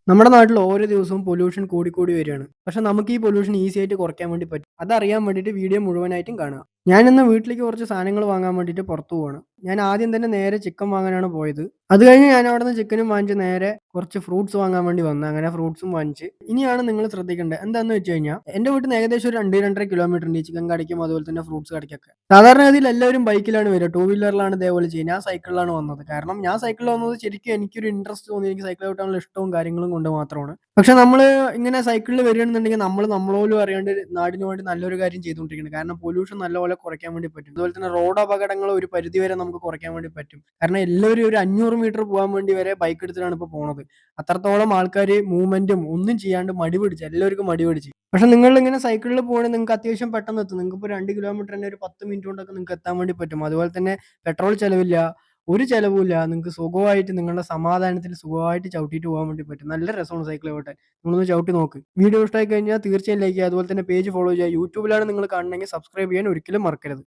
നമ്മുടെ നാട്ടിൽ ഓരോ ദിവസവും പൊല്യൂഷൻ കൂടിക്കൂടി വരികയാണ്. പക്ഷെ നമുക്ക് ഈ പൊല്യൂഷൻ ഈസി ആയിട്ട് കുറയ്ക്കാൻ വേണ്ടി പറ്റും. അതറിയാൻ വേണ്ടിയിട്ട് വീഡിയോ മുഴുവനായിട്ടും കാണുക. ഞാനിന്ന് വീട്ടിലേക്ക് കുറച്ച് സാധനങ്ങൾ വാങ്ങാൻ വേണ്ടിയിട്ട് പുറത്ത് പോവാണ്. ഞാൻ ആദ്യം തന്നെ നേരെ ചിക്കൻ വാങ്ങാനാണ് പോയത്. അത് കഴിഞ്ഞ് ഞാൻ അവിടുന്ന് ചിക്കനും വാങ്ങിച്ച് നേരെ കുറച്ച് ഫ്രൂട്ട്സ് വാങ്ങാൻ വേണ്ടി വന്നു. അങ്ങനെ ഫ്രൂട്ട്സും വാങ്ങിച്ച്. ഇനിയാണ് നിങ്ങൾ ശ്രദ്ധിക്കേണ്ടത്. എന്താണെന്ന് വെച്ച് കഴിഞ്ഞാൽ എൻ്റെ വീട്ടിൽ നിന്ന് ഏകദേശം ഒരു 2, 2.5 കിലോമീറ്റർ ഉണ്ട് ഈ ചിക്കൻ കടയ്ക്കും അതുപോലെ തന്നെ ഫ്രൂട്ട്സ് കടയ്ക്കൊക്കെ. സാധാരണഗതിയിൽ എല്ലാവരും ബൈക്കിലാണ് വരിക. ടൂ വീലറിലാണ് ഇതേപോലെ ചെയ്യുക. ഞാൻ സൈക്കിളിലാണ് വന്നത്. കാരണം ഞാൻ സൈക്കിളിൽ വന്നത് ശരിക്കും എനിക്കൊരു ഇൻട്രസ്റ്റ് തോന്നി. എനിക്ക് സൈക്കിൾ ചവിട്ടാനുള്ള ഇഷ്ടവും കാര്യങ്ങളും കൊണ്ട് മാത്രമാണ്. പക്ഷെ നമ്മള് ഇങ്ങനെ സൈക്കിളിൽ വരികയാണെന്നുണ്ടെങ്കിൽ നമ്മൾ പോലും അറിയാണ്ട് നാടിന് വേണ്ടി നല്ലൊരു കാര്യം ചെയ്തുകൊണ്ടിരിക്കുന്നത്. കാരണം പൊല്യൂഷൻ നല്ലപോലെ കുറയ്ക്കാൻ വേണ്ടി പറ്റും. അതുപോലെ തന്നെ റോഡ് അപകടങ്ങൾ ഒരു പരിധി വരെ നമുക്ക് കുറയ്ക്കാൻ വേണ്ടി പറ്റും. കാരണം എല്ലാവരും ഒരു 500 മീറ്റർ പോകാൻ വേണ്ടി വരെ ബൈക്ക് എടുത്തിട്ടാണ് ഇപ്പോൾ പോണത്. അത്രത്തോളം ആൾക്കാർ മൂവ്മെന്റും ഒന്നും ചെയ്യാണ്ട് മടി പിടിച്ച് എല്ലാവർക്കും മടി പിടിച്ച്. പക്ഷെ നിങ്ങൾ ഇങ്ങനെ സൈക്കിളിൽ പോകണമെങ്കിൽ നിങ്ങൾക്ക് അത്യാവശ്യം പെട്ടെന്ന് എത്തും. നിങ്ങൾക്ക് ഇപ്പോൾ 2 കിലോമീറ്റർ തന്നെ ഒരു 10 മിനിറ്റ് കൊണ്ടൊക്കെ നിങ്ങൾക്ക് എത്താൻ വേണ്ടി പറ്റും. അതുപോലെ തന്നെ പെട്രോൾ ചെലവില്ല. ഒരു ചെലവുമില്ല. നിങ്ങൾക്ക് സുഖമായിട്ട് നിങ്ങളുടെ സമാധാനത്തിൽ സുഖമായിട്ട് ചവിട്ടിയിട്ട് പോകാൻ വേണ്ടി പറ്റും. നല്ല രസമാണ് സൈക്കിൾ ചവിട്ടാൻ. നിങ്ങളൊന്ന് ചവിട്ടി നോക്ക്. വീഡിയോ ഇഷ്ടമായി കഴിഞ്ഞാൽ തീർച്ചയായും ലൈക്ക് ചെയ്യുക. അതുപോലെ തന്നെ പേജ് ഫോളോ ചെയ്യുക. യൂട്യൂബിലാണ് നിങ്ങൾ കാണണമെങ്കിൽ സബ്സ്ക്രൈബ് ചെയ്യാൻ ഒരിക്കലും മറക്കരുത്.